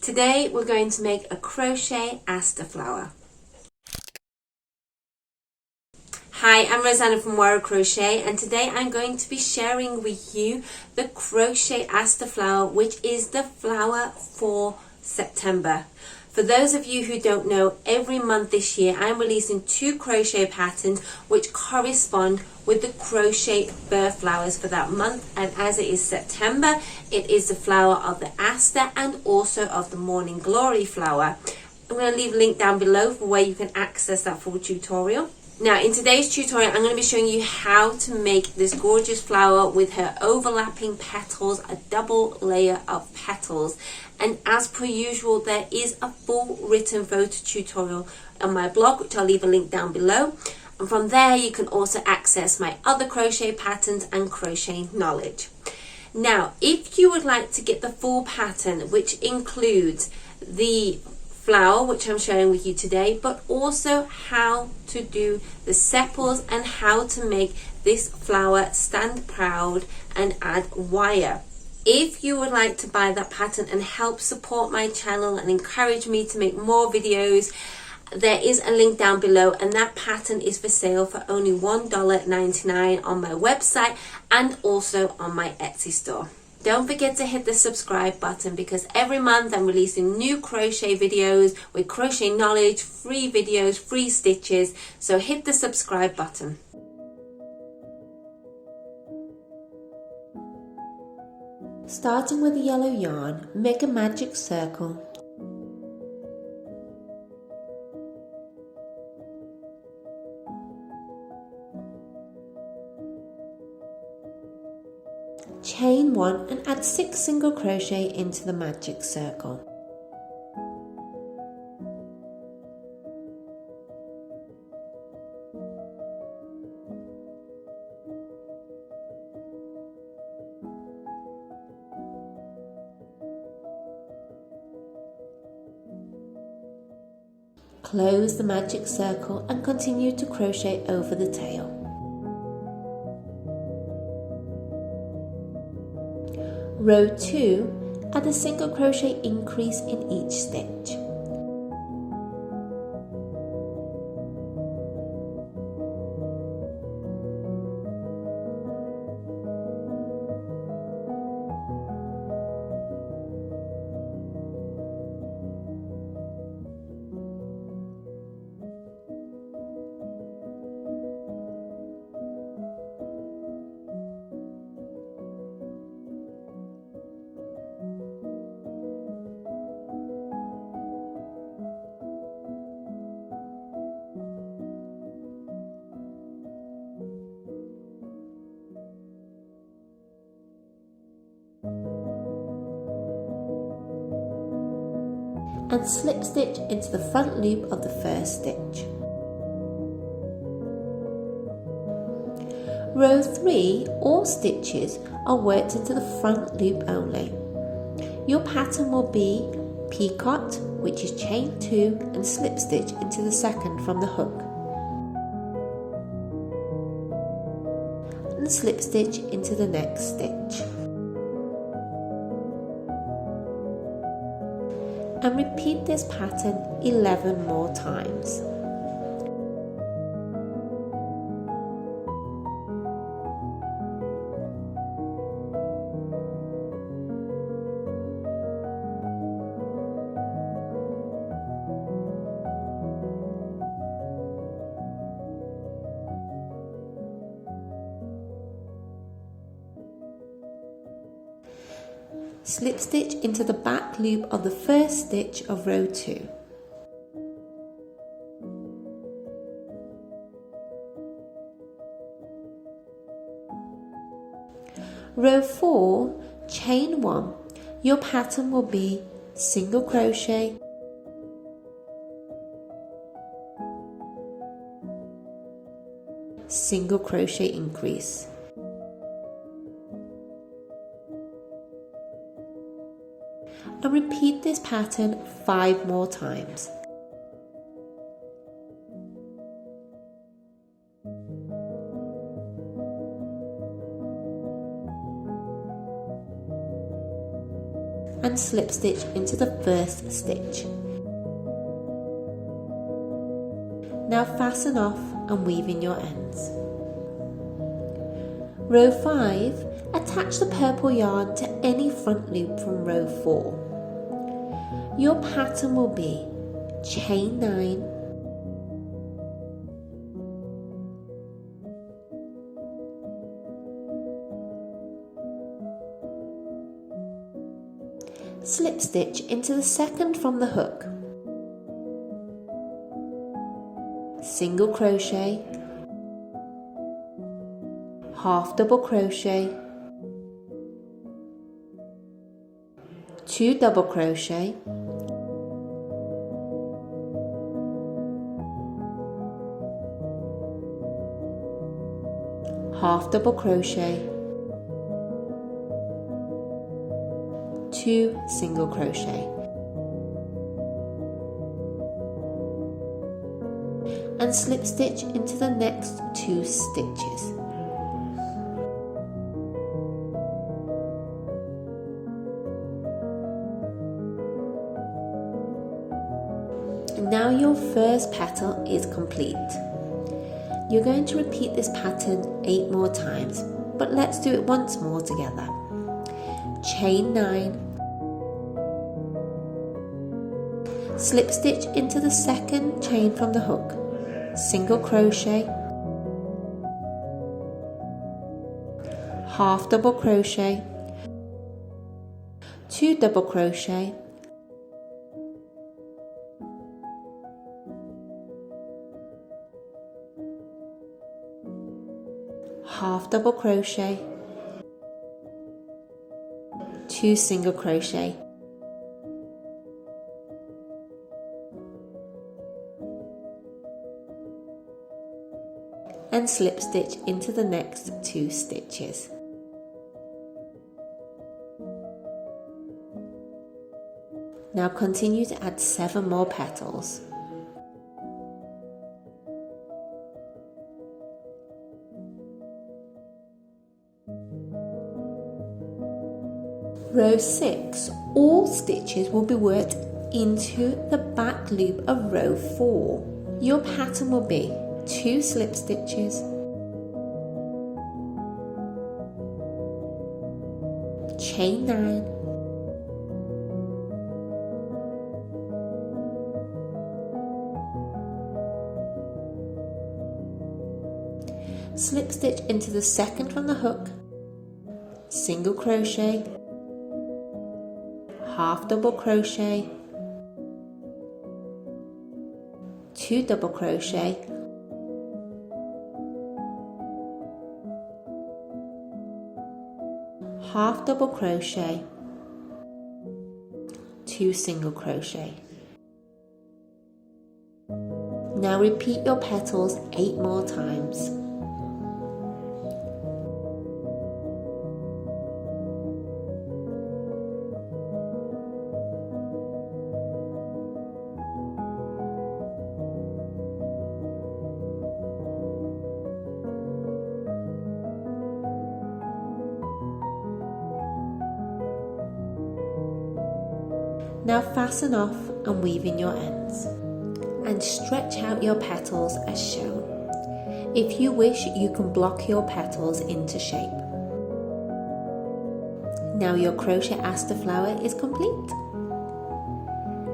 Today we're going to make a crochet aster flower. Hi, I'm Rosanna from Moara Crochet, and today I'm going to be sharing with you the crochet aster flower, which is the flower for September. For those of you who don't know, every month this year I'm releasing 2 crochet patterns which correspond with the crochet birth flowers for that month, and as it is September, it is the flower of the aster and also of the morning glory flower. I'm going to leave a link down below for where you can access that full tutorial. Now, in today's tutorial, I'm going to be showing you how to make this gorgeous flower with her overlapping petals, a double layer of petals. And as per usual, there is a full written photo tutorial on my blog, which I'll leave a link down below. And from there, you can also access my other crochet patterns and crochet knowledge. Now, if you would like to get the full pattern, which includes the flower, which I'm sharing with you today, but also how to do the sepals and how to make this flower stand proud and add wire. If you would like to buy that pattern and help support my channel and encourage me to make more videos, there is a link down below, and that pattern is for sale for only $1.99 on my website and also on my Etsy store. Don't forget to hit the subscribe button, because every month I'm releasing new crochet videos with crochet knowledge, free videos, free stitches, so hit the subscribe button. Starting with the yellow yarn, make a magic circle. Chain 1 and add 6 single crochet into the magic circle. Close the magic circle and continue to crochet over the tail. Row 2, add a single crochet increase in each stitch. And slip stitch into the front loop of the first stitch. Row 3, all stitches are worked into the front loop only. Your pattern will be picot, which is chain 2 and slip stitch into the second from the hook, and slip stitch into the next stitch. And repeat this pattern 11 more times. Slip stitch into the back loop of the first stitch of row 2. Row 4, chain 1. Your pattern will be single crochet, single crochet increase. And repeat this pattern 5 more times. And and slip stitch into the first stitch. Now fasten off and weave in your ends. Row 5, attach the purple yarn to any front loop from row 4. Your pattern will be chain 9, slip stitch into the second from the hook, single crochet, half double crochet, 2 double crochet, half double crochet, 2 single crochet, and slip stitch into the next 2 stitches. Now your first petal is complete. You're going to repeat this pattern 8 more times, but let's do it once more together. Chain 9, slip stitch into the second chain from the hook, single crochet, half double crochet, 2 double crochet, half double crochet, 2 single crochet, and slip stitch into the next 2 stitches. Now continue to add 7 more petals. Row 6, all stitches will be worked into the back loop of row 4. Your pattern will be 2 slip stitches, chain 9, slip stitch into the second from the hook, single crochet, half double crochet, 2 double crochet, half double crochet, 2 single crochet. Now repeat your petals 8 more times. Now fasten off and weave in your ends and stretch out your petals as shown. If you wish, you can block your petals into shape. Now your crochet aster flower is complete.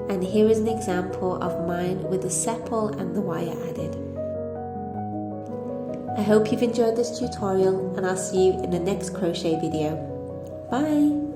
And here is an example of mine with the sepal and the wire added. I hope you've enjoyed this tutorial and I'll see you in the next crochet video. Bye!